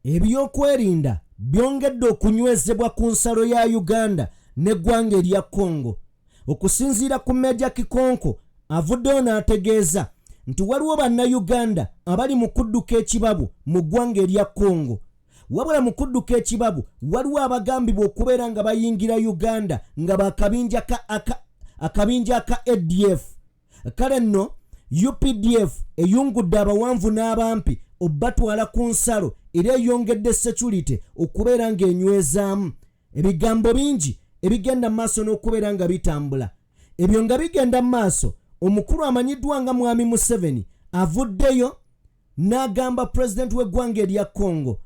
ebyokwerinda byongedde okunywezebwa ku nsalo ya Uganda n'eggwanga erya Congo. Okusinziira ku Major Kikonko avuddeyo n'ategeeza nti waliwo bannayuganda abali mu kudduka ekibabu mu ggwanga erya Congo. Wabula mu kudduka ekibabu waliwo abagambibwa okubeera nga bayingira Uganda nga bakabinja ka ADF. Kale nno UPDF eyungudde abawanvu n'abampi obbatwala ku nsalo era eyongedde security okubeera nga enywezaamu. Ebigambo bingi ebigenda maaso n'okubeera nga bitambula. Ebyo nga bigenda maaso, omukulu amanyiddwa nga Mwami Museveni avuddeyo n'agamba President w'eggwanga erya Congo,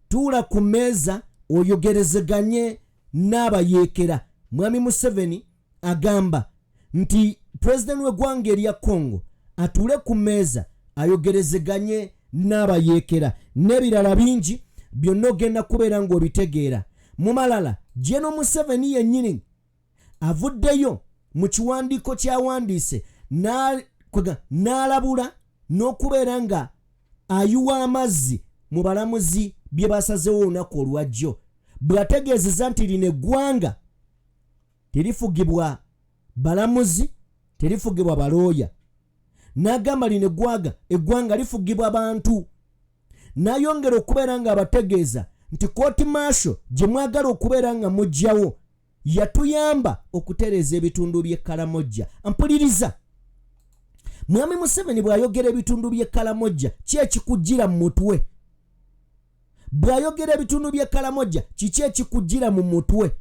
tuula ku mmeeza oyogerezeganye n'abayeekera. Mwami Museveni agamba nti President w'eggwanga erya Congo atuule ku mmeeza ayogerezeganye n'abayeekera, n'ebirala bingi byonna ogenda kubeera ng'obitegeera. Mu malala, General Museveni yennyini avuddeyo mu kiwandiiko ky'awandiise n'alabula n'okubeera nga ayuwa amazzi mu balamuzi bye basazeewo olunaku olwajjo. Bw'ategeezeza nti lino eggwanga terifugibwa balamuzi, terifugibwa balooya. N'agamba lino eggwanga lifugibwa bantu. N'ayongera okubeera nga abategeeza nti kooti maasho gye mwagala okubeera nga mujjawo yatuyamba okutereeza ebitundu by'e Kalamojja. Mpuliriza, Mwami Museveni bw'ayogera ebitundu by'e Kalamojja ki ekikujjira mu mutwe? Bw'ayogera ebitundu by'e Kalamojja kiki ekikujjira mu mutwe?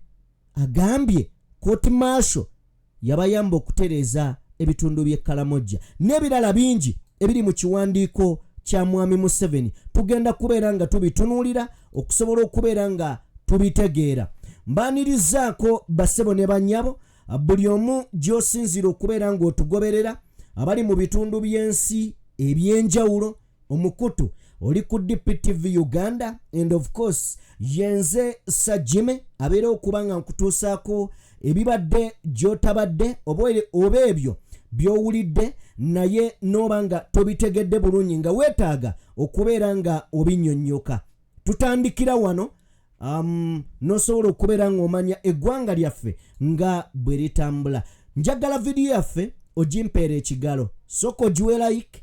Agambye kooti maasho yabayamba okutereeza ebitundu by'e Kalamojja n'ebirala bingi ebiri mu kiwandiiko kya Mwami Museveni. Tugenda kubeera nga tubitunuulira okusobola okubeera nga tubitegeera. Mbaanirizaako bassebo ne bannyabo, buli omu gy'osinzira okubeera ng'otugoberera, abali mu bitundu by'ensi eby'enjawulo. Omukutu oli ku DPTV Uganda, and of course yenze Sajime abeera okuba nga nkutuusaako ebibadde gy'otabadde oba ebyo by'owulidde naye n'oba nga tobitegedde bulungi nga weetaaga okubeera nga obinnyonnyoka. Tutandikira wano n'osobola okubeera ng'omanya eggwanga lyaffe nga bwe litambula. Njagala vidiyo yaffe ogimpeera ekigalo, sooka ogiwe like,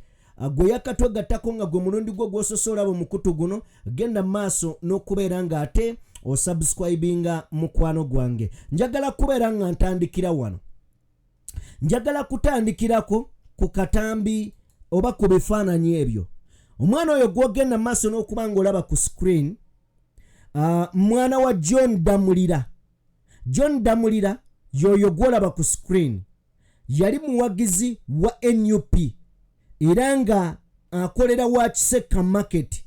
gwe yakatwegattako nga gwe mulundi gwo gw'ososola mu mukutu guno, genda maaso n'okubeera nga ate osubscribinga mukwano gwange. Njagala kubeera nga ntandikira wano. Njagala kutandikirako ku katambi oba ku bifaananyi ebyo. Omwana oyo gw'ogenda maaso n'okuba ng'olaba ku screen, mwana wa John Damulira. John Damulira yoyo gw'olaba ku screen yali muwagizi wa NUP era nga akolera wa Kiseka Market.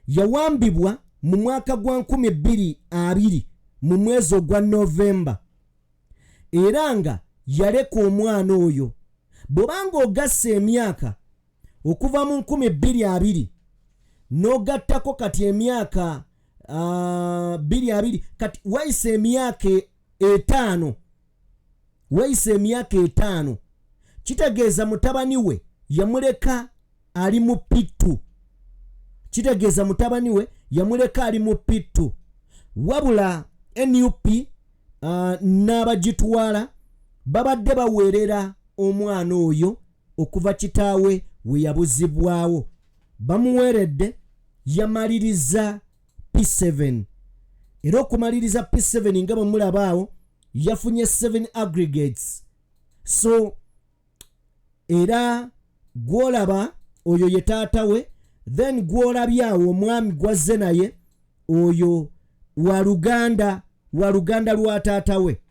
Yawambibwa mu mwaka gwa 2020 mu mwezi ogwa Novemba era nga yaleka omwana oyo. Bw'obanga ogassa emyaka okuva mu 2020 n'ogattako kati emyaka 22 kati wayise emyaka 5, wayise emyaka 5, kitegeeza mutabani we yamuleka ali mu pittu. Kitegeeza mutabani we yamuleka ali mu pittu. Wabula NUP n'abagitwala babadde baweerera omwana oyo okuva kitaawe we yabuzibwawo. Bamuweeredde yamaliriza P7 era okumaliriza P7 nga bwe mulabaawo yafunye 7 aggregates. So era gwolaba oyo ye taata we, then gwolabyawo omwami gwazze naye oyo wa Luganda lwa taata we.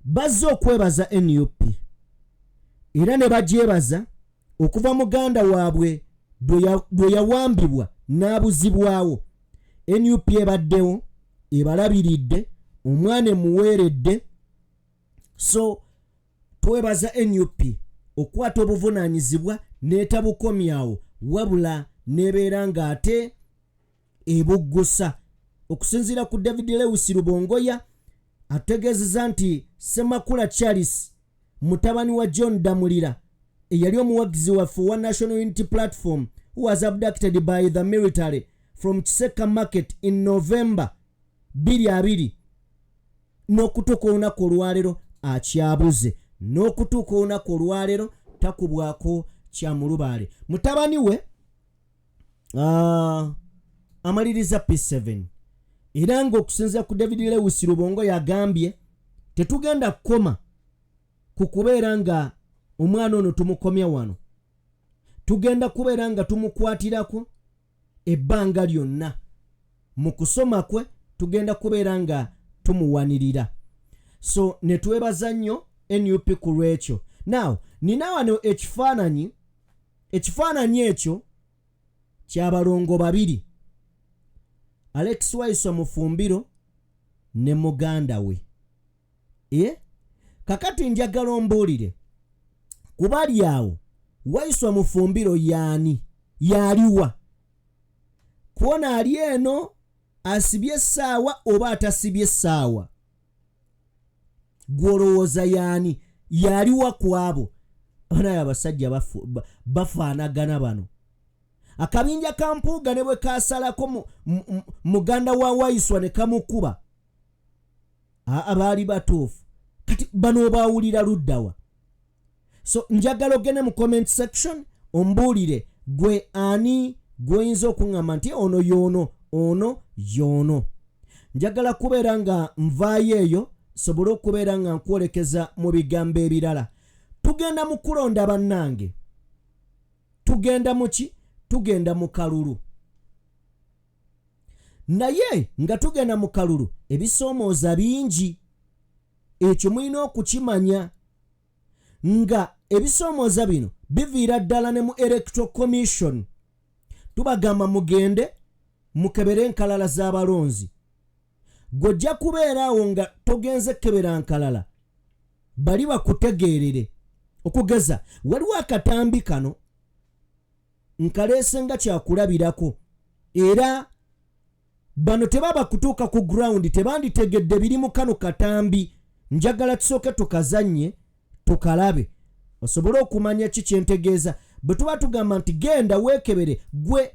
Bazze okwebaza NUP era ne bagyebaza okuva muganda waabwe dwe yawambibwa n'abuzibwawo. NUP ebaddewo ebalabiridde, omwana emuweeredde. So twebaza NUP okwata obuvunaanyizibwa n'etabukomyawo wabula n'ebeera nga ate ebuggusa. Okusinziira ku David Lewis Rubongoya ategeezeza nti Semakula Charles mutabani wa John Damulira eyali omuwagizi waffe wa National Unity Platform who was abducted by the military from Chiseka Market in November 2020 n'okutuuka olunaku olwaleero akyabuze n'okutuuka olunaku olwaleero takubwako kya mulubaale. Mutabani we amaliriza P7 era ng'okusinziira ku David Lewis Rubongo yagambye tetugenda kukoma ku kubeera nga omwana ono tumukomya wano, tugenda kubeera nga tumukwatirako ebbanga lyonna mu kusoma kwe, tugenda kubeera nga tumuwanirira. So ne twebaza nnyo NUP ku lwekyo. Now nina wano ekifaananyi ekyo ky'abalongo babiri, Alex Waiswa Mufumbiro ne muganda we. Kakati njagala ombuulire kubali awo Waiswa Mufumbiro yaani yaliwa kuona ali eno asibye essaawa oba atasibye essaawa, gwolowooza yaani yaliwa kwabo? Naye abasajja bafaanagana bano. Akabinja kampuuga ne bwe kasalako muganda wa Waiswa ne kamukuba, abaali batuufu. Kati bano baawulira luddawa? So njagala ogende mu comment section ombuulire gwe ani gwoyinza okuŋŋamba nti ono yoono. Njagala kubeera nga nvaayo eyo sobole okubeera nga nkwolekeza mu bigambo ebirala. Tugenda mu kulonda bannange, tugenda mu ki? Tugenda mu kalulu. Naye nga tugenda mu kalulu ebisoomooza bingi, ekyo mulina okukimanya nga ebisoomooza bino biviira ddala ne mu Electoral Commission. Tubagamba mugende mukebere enkalala z'abalonzi. Gojja kubeeraawo nga togenze kebera nkalala, bali bakutegeerere. Okugeza waliwo akatambi kano nkaleese nga kyakulabirako, era bano tebaba kutuuka ku ground tebanditegedde biri mu kano katambi. Njagala tusooke tukazanye tukalabe osobole okumanya ki kyentegeeza. Bwe tuba tugamba nti genda weekebere, gwe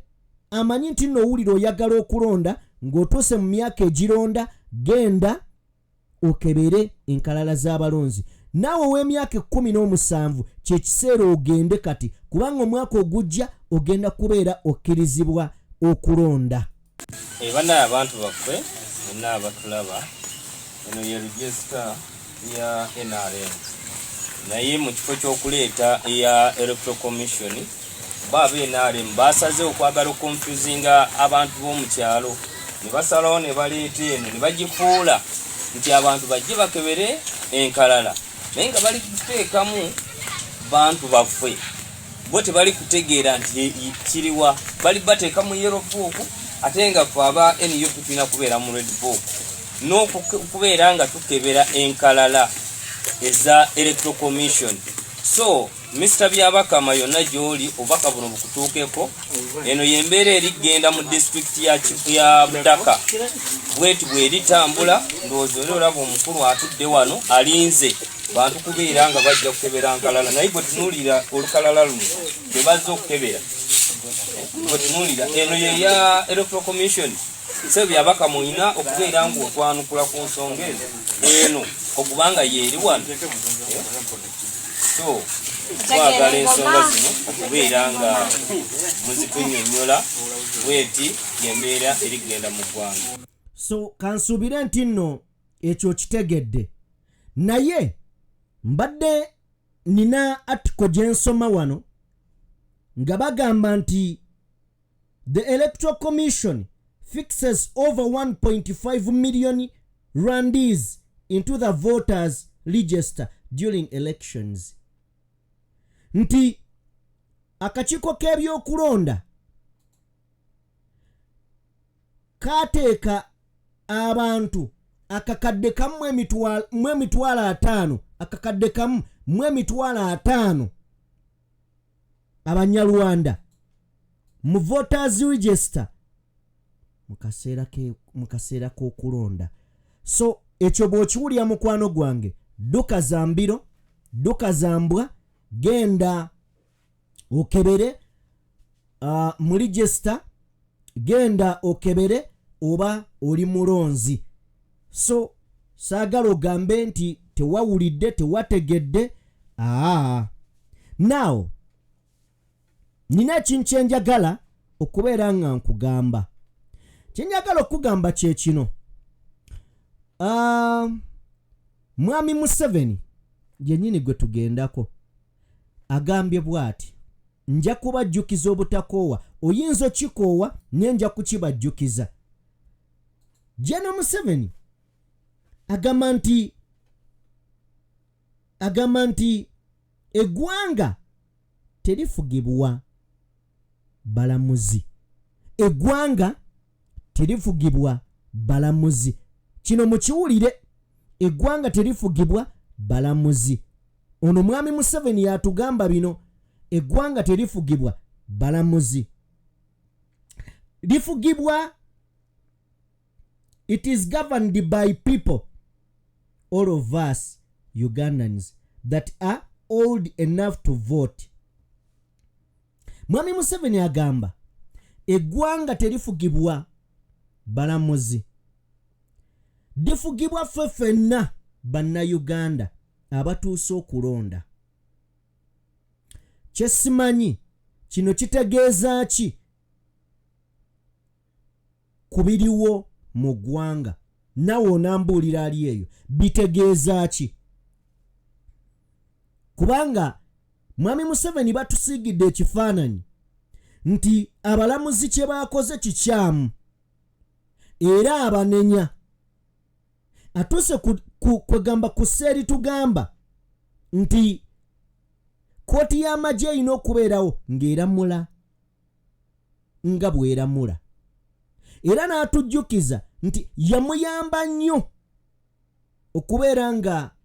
amanyi nti nno owulira oyagala okulonda ng'otuuse mu myaka egironda, genda okebere enkalala z'abalonzi. Naawe ow'emyaka 17 kye kiseera ogende kati, kubanga omwaka ogujja ogenda kubeera okkirizibwa okulonda. Bana abantu baffe mwenna abatulaba, eno ye register ya NRM, naye mu kifo ky'okuleeta eya Electoral Commission baba NRM basaze okwagala okonfuzinga abantu b'omu kyalo, ne basalawo ne baleeta eno ne bagifuula nti abantu bajje bakebere enkalala, naye nga bali kuteekamu bantu baffe bo tebali kutegeera nti kiriwa, bali bateeka mu yellow book ate nga ffe aba NUP tulina kubeera mu red book n'okubeera nga tukebera enkalala eza Electoral Commission. So Mr. Byabakama yonna gy'oli obubaka buno bukutuukeko, eno y'embeera erigenda mu district ya Budaka bweti bweritambula. Ndowooza era olaba omukulu atudde wano alinze bantu kubeera nga bajja kukebera nkalala, naye bwe tunuulira olukalala luno bwe bazze okukebera, bwe tunuulira eno ye ya Electoral Commission. So Byabaka mulina okubeera ng'otwanukula ku nsonga ezo eno okubanga yeeri wano. So twagala ensonga zino okubeera nga muzikunnyonnyola bweti y'embeera erigenda mu ggwanga. So kansuubire nti nno ekyo kitegedde, naye mbadde nina article gye nsoma wano nga bagamba nti the Electoral Commission fixes over 1.5 million randies into the voters register during elections. Nti akakiiko k'ebyokulonda kateeka abantu akakadde kamu mu emitwalo 5, akakadde kamu mu emitwalo 5 Abanyarwanda mu voters register mu kaseera k'okulonda. So ekyo bw'okiwulira mukwano gwange, duka za mbiro, duka za mbwa, genda okebere mu register, genda okebere oba oli mulonzi. So saagala ogambe nti tewawulidde tewategedde. Now nina ekintu kyenjagala okubeera nga nkugamba. Kyenjagala okugamba kye kino. Mwami Museveni yennyini gwe tugendako agambye bw'ati, nja kubajjukiza obutakoowa. Oyinza okikoowa naye nja kukibajjukiza. General Museveni agamba nti eggwanga terifugibwa balamuzi. Eggwanga terifugibwa balamuzi. Kino mukiwulire, eggwanga terifugibwa balamuzi. Ono mwami Museveni yatugamba bino, eggwanga terifugibwa balamuzi. Lifugibwa, it is governed by people, all of us Ugandans that are old enough to vote. Mwami Museveni agamba eggwanga terifugibwa balamuzi, lifugibwa ffe ffenna bannayuganda abatuuse okulonda. Kye simanyi kino kitegeeza ki ku biriwo mu ggwanga? Nawe onambuulira ali eyo bitegeeza ki? Kubanga mwami Museveni batusiigidde ekifaananyi nti abalamuzi kye baakoze kikyamu era abanenya. Atuuse kwegamba ku sseeri tugamba nti kooti y'amagye erina okubeerawo ng'eramula nga bw'eramula. Era n'atujjukiza nti yamuyamba nnyo okubeera nga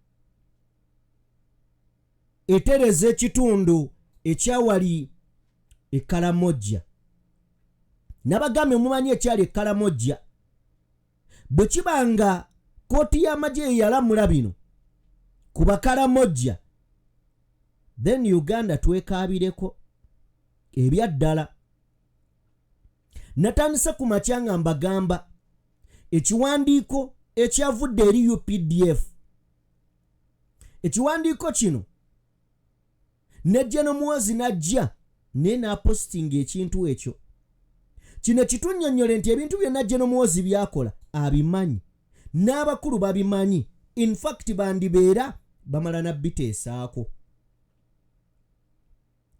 etereza ekitundu ekyawali Ekaramojja. Nabagambe mumanyi ekyali Ekaramojja. Bwe kibanga kooti y'amagye yalamula bino ku Bakaramojja, then Uganda twekaabireko ebyaddala. Natandise ku makya nga mbagamba ekiwandiiko ekyavudde eri UPDF. Ekiwandiiko kino nejja n'omuwozi najja naye n'apositinga ekintu ekyo. Kino kitunnyonnyole nti ebintu byonna jja n'omuwozi byakola abimanyi, n'abakulu babimanyi. In fact bandibeera bamala nabbiteesaako.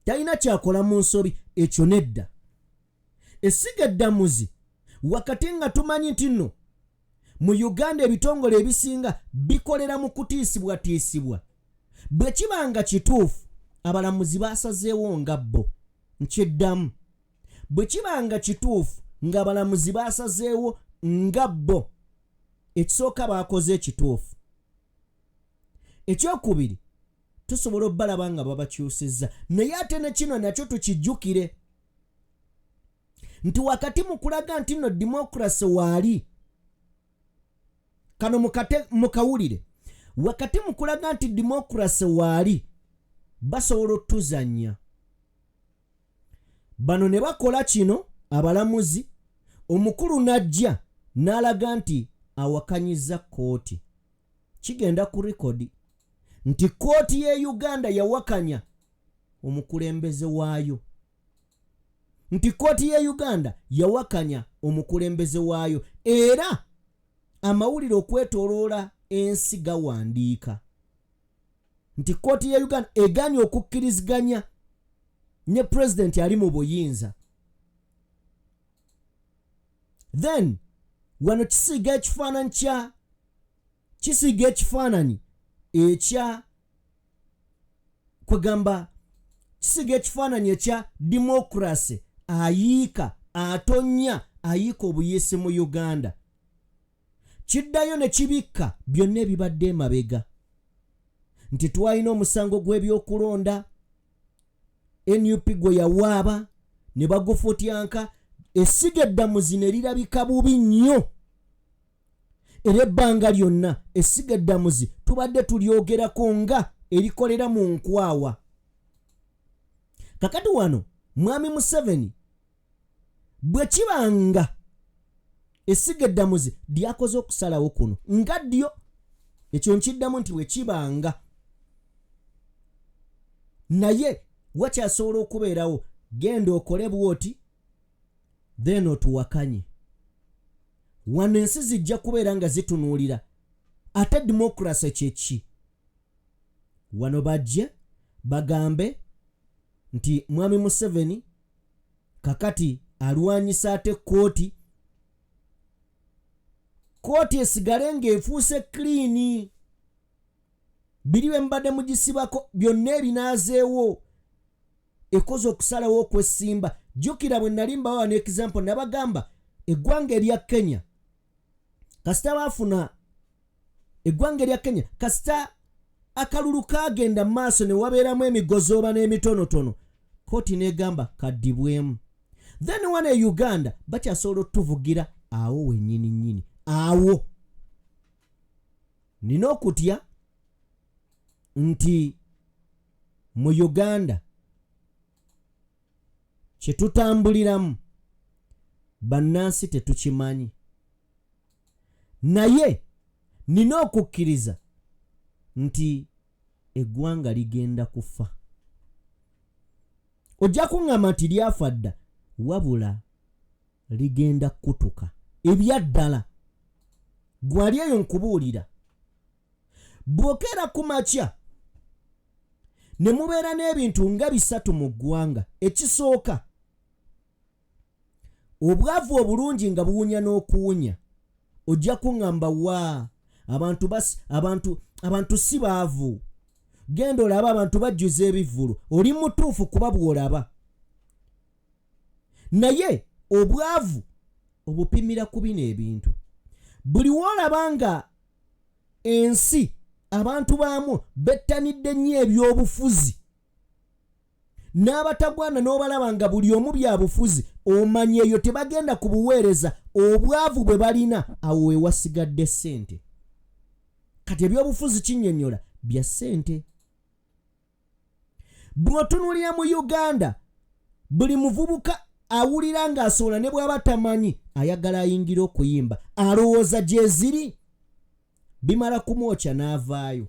Talina kyakola mu nsobi ekyo nedda. Essiga eddamuzi wakati nga tumanyi nti nno mu Uganda ebitongole ebisinga bikolera mu kutiisibwatiisibwa. Bwe kibanga kituufu abalamuzi basazeewo nga bo. Nkiddamu, bwe kibanga kituufu ng'abalamuzi basazeewo nga bo, ekisooka baakoze ekituufu. Ekyokubiri, tusobola obbalaba nga babakyusizza. Naye ate ne kino nakyo tukijjukire nti wakati mu kulaga nti nno democracy waali, kano mukawulire, wakati mu kulaga nti democracy waali basobola otuzannya. Bano ne bakola kino abalamuzi, omukulu najja n'alaga nti awakanyiza kooti. Kigenda ku rekodi nti kooti y'e Uganda yawakanya omukulembeze waayo. Nti kooti y'e Uganda yawakanya omukulembeze waayo. Era amawulire okwetooloola ensi gawandiika nti kooti y'e Uganda eganye okukkiriziganya ne president ali mu buyinza. Then wano kisiga ekifaananyi ekya kwegamba, kisiga ekifaananyi ekya democracy ayiika, atonya, ayiika obuyisi mu Uganda. Kiddayo ne kibikka byonna ebibadde emabega nti twalina omusango gw'ebyokulonda, NUP gwe yawaaba ne bagufutyanka. Essiga eddamuzi ne lirabika bubi nnyo. Era ebbanga lyonna essiga eddamuzi tubadde tulyogerako nga erikolera mu nkwawa. kakati wano mwami Museveni bwe kibanga essiga eddamuzi lyakoze okusalawo kuno nga ddyo ekyo nkiddamu nti bwe kibanga naye wakyasobola okubeerawo genda okole bwoti then otuwakanye wano ensi zijja kubeera nga zitunuulira ate democracy kyeki wano bajje bagambe nti mwami Museveni kakati alwanyisa ate kooti esigale ng'efuuse clean biriwe mbadde mugisibako byonna ebinaazeewo ekoze okusalawo okwesimba jjukira bwe nali mbawa ne example nabagamba eggwanga erya Kenya kasita baafuna eggwanga erya Kenya kasita akalulu kagenda mu maaso ne wabeeramu emigozooba n'emitonotono kooti n'egamba kaddibwemu then wane e Uganda bakyasobola otuvugira awo wennyini nnyini awo nina okutya nti mu Uganda kye tutambuliramu bannansi tetukimanyi naye nina okukkiriza nti eggwanga ligenda kufa ojja kuŋŋamba nti lyafa dda wabula ligenda kutuka ebyaddala gwali eyo nkubuulira bw'okeera ku makya ne mubeera n'ebintu nga 3 mu ggwanga ekisooka obwavu obulungi nga buwunya n'okuwunya ojja kuŋŋamba wa abantu si baavu genda olaba abantu bajjuza ebivvulu oli mutuufu kuba bw'olaba naye obwavu obupimira ku bino ebintu buli w'olaba nga ensi abantu baamu bettanidde nnyo ebyobufuzi n'abatagwana n'obalaba nga buli omu byabufuzi omanya eyo tebagenda kubuweereza obwavu bwe balina awo we wasigadde ssente kati ebyobufuzi kinnyonnyola bya ssente bw'otunuulira mu Uganda buli muvubuka awulira ng'asobola ne bw'aba tamanyi ayagala ayingira okuyimba alowooza gye ziri bimala kumwokya n'avaayo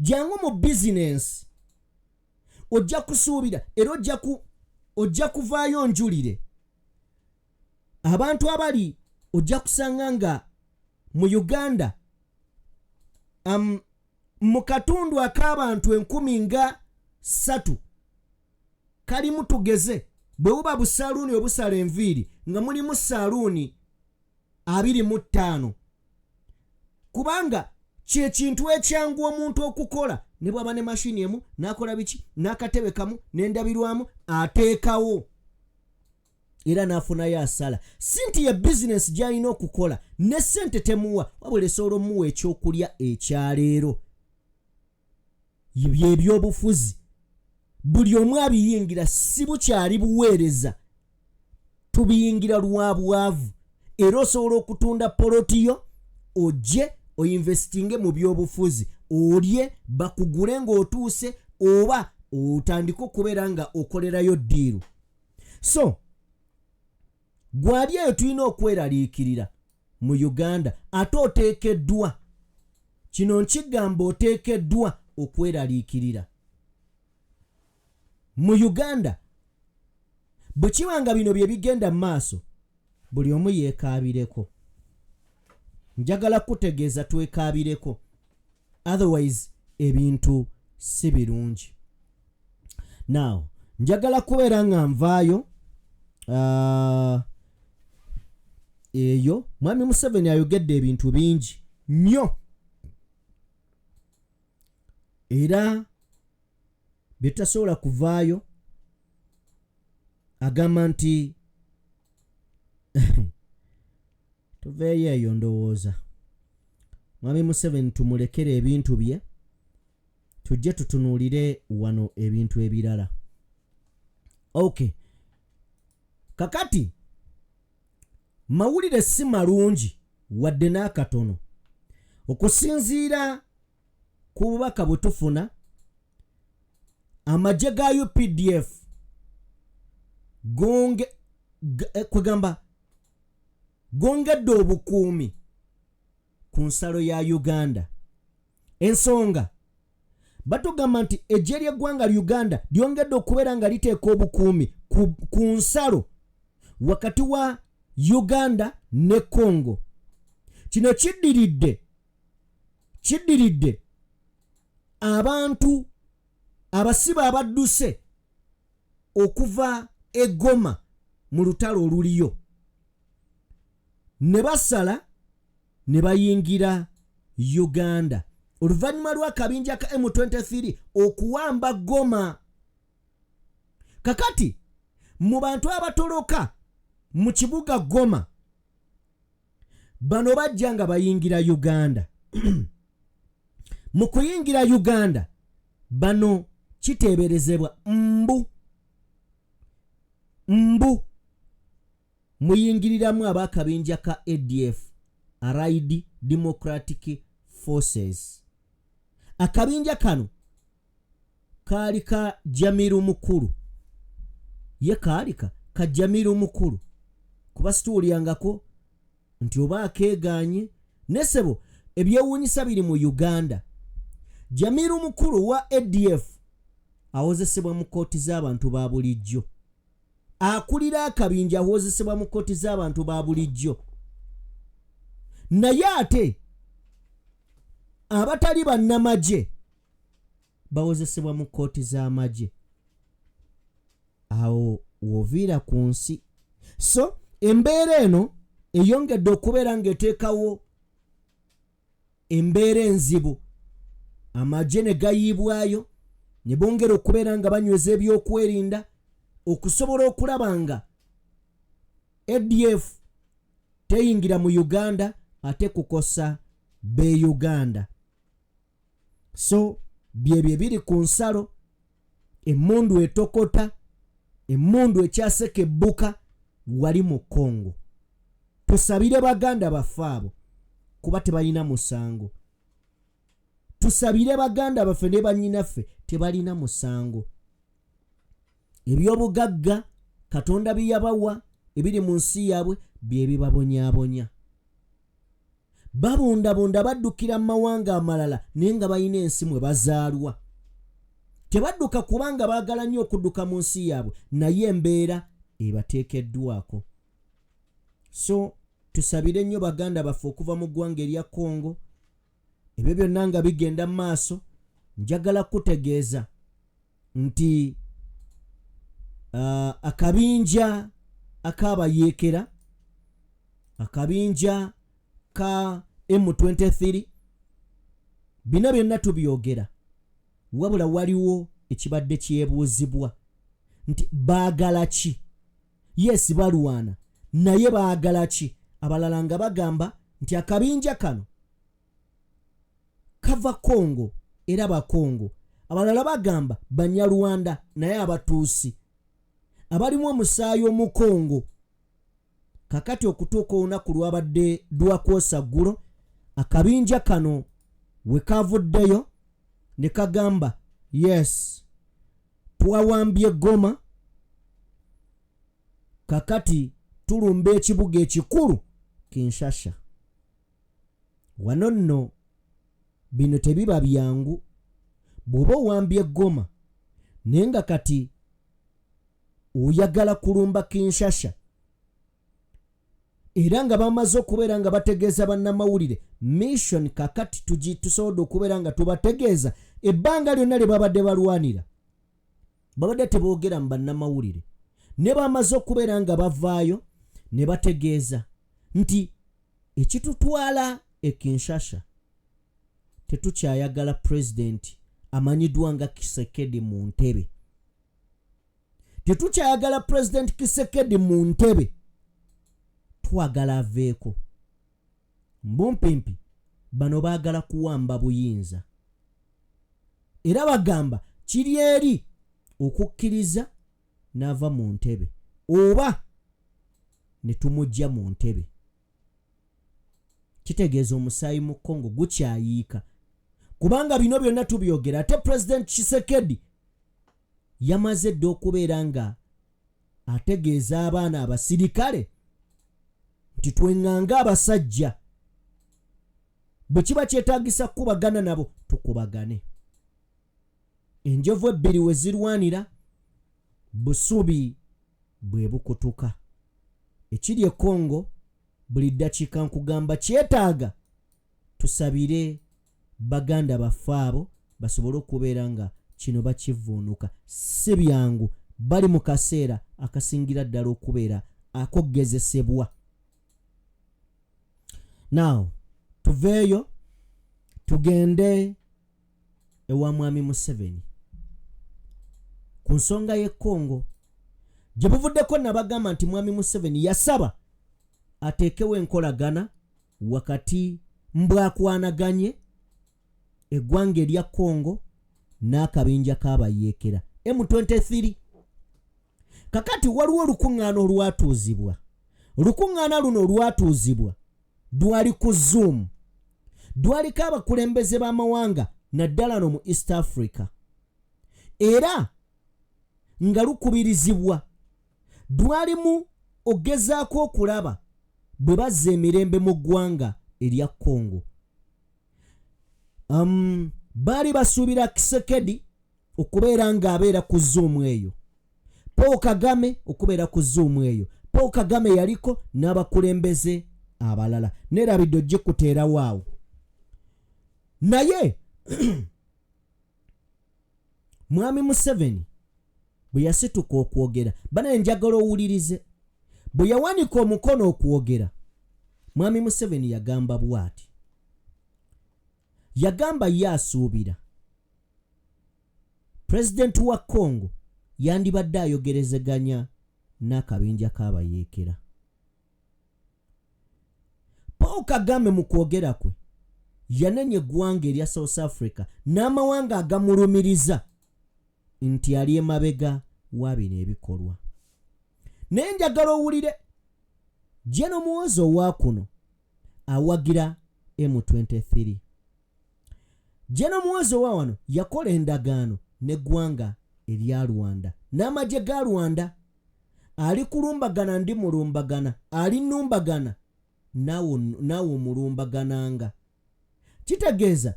jangu mu bizinensi ojja kusuubira era ojja kuvaayo njulire abantu abali ojja kusanga nga mu Uganda mu katundu ak'abantu 3,000 kalimu tugeze bwe buba busaaluuni obusala enviiri nga mulimu saaluuni 25 kubanga kye kintu ekyangu omuntu okukola ne bw'aba ne mashini emu n'akola biki n'akatebe kamu n'endabirwamu ateekawo era n'afunayo asala sinti ya bizinesi gy'alina okukola ne ssente temuwa wabula esobola omuwa ekyokulya ekyaleero byebyobufuzi buli omu abiyingira si bukyali buweereza tubiyingira lwa bwavu era osobola okutunda polotiyo ojje oyinvestinge mu byobufuzi olye bakugule ng'otuuse oba otandika okubeera nga okolerayo ddiiru so gwali eyo tulina okweraliikirira mu Uganda ate oteekeddwa kino nkigamba oteekeddwa okweraliikirira mu Uganda bwe kibanga bino bye bigenda mu maaso buli omu yeekaabireko njagala kutegeeza twekaabireko otherwise ebintu si birungi now njagala kubeera nga nvaayo eyo mwami Museveni ayogedde ebintu bingi nnyo era bitasobola kuvaayo agamba nti tuveeyo eyo ndowooza mwami Museveni tumulekere ebintu bye tujje tutunuulire wano ebintu ebirala okay kakati mawulire si malungi wadde n'akatono okusinziira ku bubaka bwe tufuna amagye ga UPDF kwegamba gongedde obukuumi ku nsalo ya Uganda. Ensonga batugamba nti eggye ly'eggwanga Uganda lyongedde okubeera nga liteeka obukuumi ku nsalo wakati wa Uganda ne Congo. Kino kiddiridde abantu abasibe abadduse okuva e Goma mu lutalo oluliyo ne basala ne bayingira Uganda oluvannyuma lw'akabinja ka M23 okuwamba Goma. Kakati mu bantu abatoloka mu kibuga Goma bano bajja nga bayingira Uganda. Mu kuyingira Uganda bano kiteeberezebwa mbu muyingiriramu ab'akabinja ka ADF, Allied Democratic Forces. Akabinja kano kaali ka Jamiru Mukulu, ye kaalika ka Jamiru Mukulu kuba situuliyangako nti oba akeeganye nesebo ebyewuunyisa biri mu Uganda. Jamiru Mukulu wa ADF awozesebwa mu kooti z'abantu ba bulijjo, akulira akabinja awozesebwa mu kooti z'abantu ba bulijjo, naye ate abatali bannamagye bawozesebwa mu kooti z'amagye. Awo woviira ku nsi. So embeera eno eyongedde okubeera ng'eteekawo embeera enzibu. Amagye ne gayiibwayo ne bongera okubeera nga banyweza ebyokwerinda okusobola okulaba nga ADF teyingira mu Uganda ate kukosa be Uganda. So byebyo biri ku nsalo. Emundu etokota, emundu ekyaseka ebbuka wali mu Congo. Tusabire baganda baffe abo kuba tebalina musango. Tusabire baganda baffe ne bannyinaffe tebalina musango. Ebyobugagga Katonda byabawa ebiri mu nsi yaabwe bye bibabonyaabonya. Babundabunda baddukira mu mawanga amalala naye nga balina ensi mwe bazaalwa. Tebadduka kubanga baagala nnyo okudduka mu nsi yaabwe naye embeera ebateekeddwako. So tusabire nnyo baganda baffe okuva mu ggwanga erya Congo. Ebyo byonna nga bigenda mu maaso, njagala kutegeeza nti akabinja ak'abayeekera, akabinja ka M23, bino byonna tubyogera, wabula waliwo ekibadde kyebuuzibwa nti baagala ki? Yes, balwana naye baagala ki? Abalala nga bagamba nti akabinja kano kava Congo era Bakongo. Abalala bagamba Banyarwanda naye abatuusi abalimu omusaayi omu Congo. Kakati okutuuka olunaku lwabadde lwakwosa ggulo, akabinja kano we kavuddeyo ne kagamba yes, twawambye Goma, kakati tulumba ekibuga ekikulu Kinshasa. Wano nno bino tebiba byangu. Bw'oba owambye Goma naye nga kati oyagala kulumba Kinshasa era nga bamaze okubeera nga bategeeza bannamawulire mission, kakati tusobodde okubeera nga tubategeeza ebbanga lyonna lye babadde balwanira babadde teboogera mu bannamawulire, ne bamaze okubeera nga bavaayo ne bategeeza nti ekitutwala e Kinshasa tetukyayagala president amanyiddwa nga Kisekedi mu ntebe. Tetukyayagala president Kisekedi mu ntebe, twagala aveeko. Mbumpimpi bano baagala kuwamba buyinza era bagamba kiri eri okukkiriza n'ava mu ntebe oba ne tumujja mu ntebe. Kitegeeza omusaayi mu Congo gukyayiika kubanga bino byonna tubyogera. Ate president Kisekedi yamaze dde okubeera nga ategeeza abaana abasirikale nti twenganga abasajja bwe kiba kyetaagisa kukubagana nabo tukubagane. Enjovu ebbiri we zirwanira busubi bwe bukutuka. Ekiri e Congo buli ddakiika nkugamba kyetaaga tusabire baganda baffe abo basobole okubeera nga kino bakivuunuka. Si byangu, bali mu kaseera akasingira ddala okubeera akogezesebwa. Now tuveeyo tugende ewa mwami Museveni ku nsonga y'e Congo gye buvuddeko nabagamba nti mwami Museveni yasaba ateekewo enkolagana wakati mbwakwanaganye eggwanga erya Congo n'akabinja k'abayeekera M23. Kakati waliwo olukuŋŋaana olwatuuzibwa. Olukuŋŋaana luno olwatuuzibwa dwali ku Zoom, dwaliko abakulembeze b'amawanga naddala no mu East Africa, era nga lukubirizibwa dwalimu ogezaako okulaba bwe bazza emirembe mu ggwanga erya Congo. Baali basuubira Kisekedi okubeera ng'abeera ku Zoom eyo, Paul Kagame okubeera ku Zoom eyo. Paul Kagame yaliko n'abakulembeze abalala, neerabidde ojje kuteerawo awo. Naye mwami Museveni bwe yasituka okwogera, banaye njagala owulirize, bwe yawanika omukono okwogera, mwami Museveni yagamba bw'ati. Yagamba ye asuubira President wa Congo yandibadde ayogerezeganya n'akabinja k'abayeekera. Paul Kagame mu kwogera kwe yanenye eggwanga erya South Africa n'amawanga agamulumiriza nti ali emabega wa bino ebikolwa. Naye njagala owulire Jeno Muhoozi owa kuno awagira M23. Jeno Muhoozi owa wano yakola endagaano n'eggwanga erya Rwanda n'amagye ga Rwanda. Ali kulumbagana ndi mulumbagana, ali numbagana nawo mulumbagananga. Kitegeeza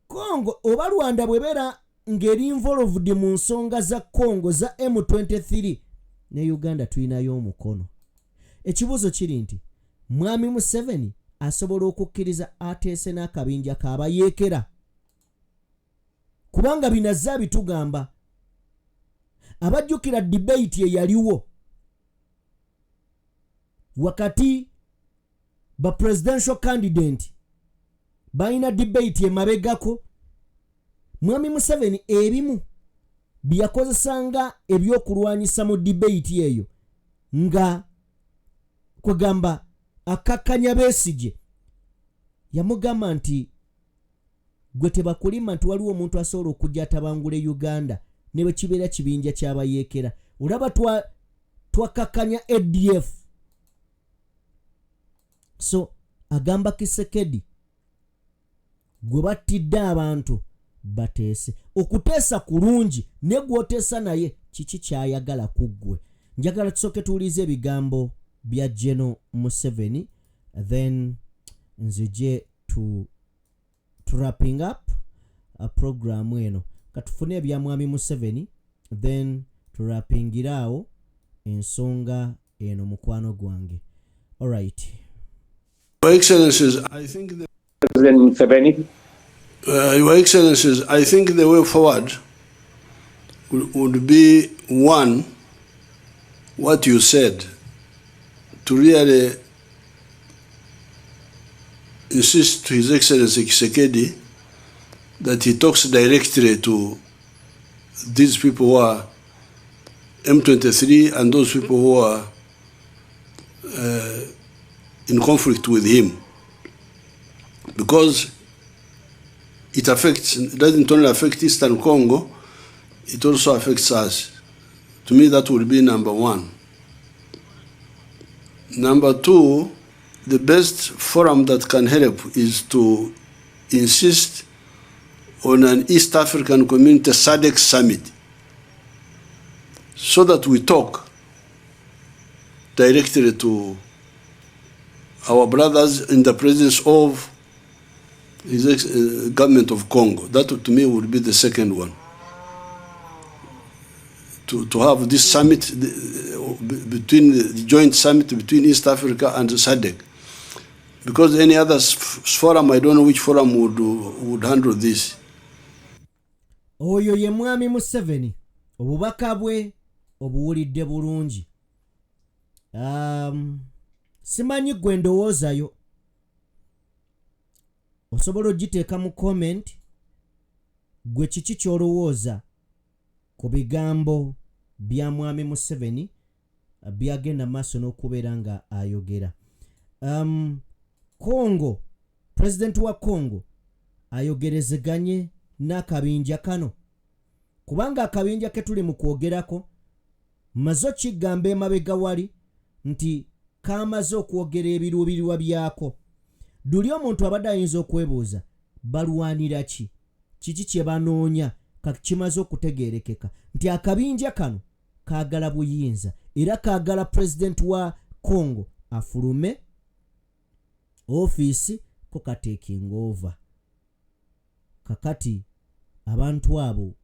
Congo oba Rwanda bwebera ngeri involved mu nsonga za Congo za M23 ne Uganda tulinayo omukono. Ekibuzo kiri nti mwami Museveni asobola okukkiriza ateese n'akabinja k'abayeekera, kubanga binazza bitugamba. Abajjukira debate eyaliwo wakati ba presidential candidate baina debate emabegako, mwami Museveni ebimu byakozesanga ebyokulwanyisa mu debate eyo nga kugamba akakkanya Besigye. Yamugamba nti gwe tebakulima nti waliwo omuntu asobola okujja atabangule Uganda ne bwe kibeera kibinja ky'abayeekera. Olaba twakakkanya ADF. So agamba Kisekedi gwe battidde abantu bateese. Okuteesa kulungi, ne gwoteesa naye kiki kyayagala ku ggwe. Njagala tusooke tuwulize ebigambo bya Jeno Museveni, then nzije to wrapping up a program eno. Katufune ebya mwami Museveni, then turapingiraawo ensonga eno mukwano gwange. All right. Your Excellencies, I think President Museveni. Your Excellencies, I think the way forward would be one, what you said, to really insist to His Excellency Kisekedi that he talks directly to these people who are M23 and those people who are in conflict with him, because it doesn't only affect Eastern Congo, it also affects us. To me, that would be number one. Number two, the best forum that can help is to insist on an East African Community SADC summit, so that we talk directly to our brothers in the presence of government of Congo. That to me would be the second one. To have this summit between the joint summit between East Africa and SADC. Because any other forum, I don't know which forum would handle this. Oyo ye mwami Museveni obubaka bwe obuwulidde bulungi. Simanyi gwe ndowoozayo. Osobola ogiteeka mu comment gwe kiki ky'olowooza ku bigambo bya mwami Museveni byagenda maaso n'okubeera nga ayogera. Congo, president wa Congo ayogerezeganye n'akabinja kano. Kubanga akabinja ke tuli mu kwogerako mazo kigamba emabega wali nti kamaze okwogera ebiruubirirwa byako. Duli omuntu abadde ayinza okwebuuza balwanira ki? Kiki kye banoonya kakimaze okutegeerekeka nti akabinja kano kaagala buyinza era kaagala president wa Congo afulume office ko taking over. Kakati abantu abo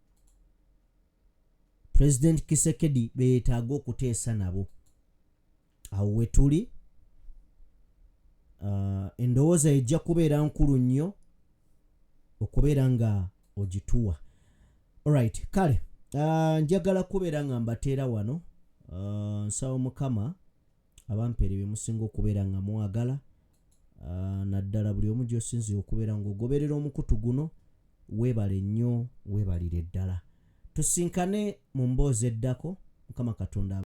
President Kisekedi beetaaga okuteesa nabo. Awo wetuli endowooza ejja kubeera nkulu nnyo okubeera nga ogituwa. Alright, kale njagala kubeera nga mbateera wano. Nsaba Mukama abampeere bye musinga okubeera nga mwagala. Naddala buli omu gy'osinzira okubeera ng'ogoberera omukutu guno weebale nnyo, weebalire ddala. Tusinkane mu mboozi eddako. Mukama Katonda